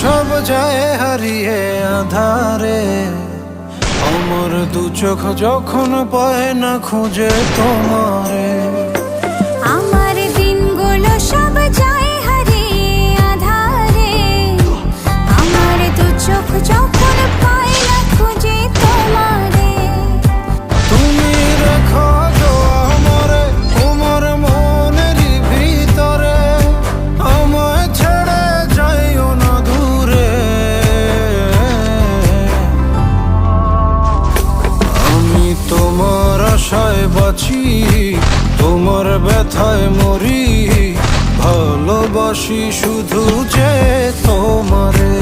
সব যায় হারিয়ে আধারে, আমার দু চোখ যখন পায় না খুঁজে তোমারে। আমার দিনগুলো সব যায় হারিয়ে আঁধারে, আমার দু চোখ যখন পায় না খুঁজে তোমারে। তুমি রেখো গো আমারে তোমার মনের ভিতরে, আমায় ছেড়ে যাইও না দূরে। আমি তোমার আশায় বাঁচি, তোমার ব্যথায় মরি, ভালোবাসি শুধু যে তোমারে।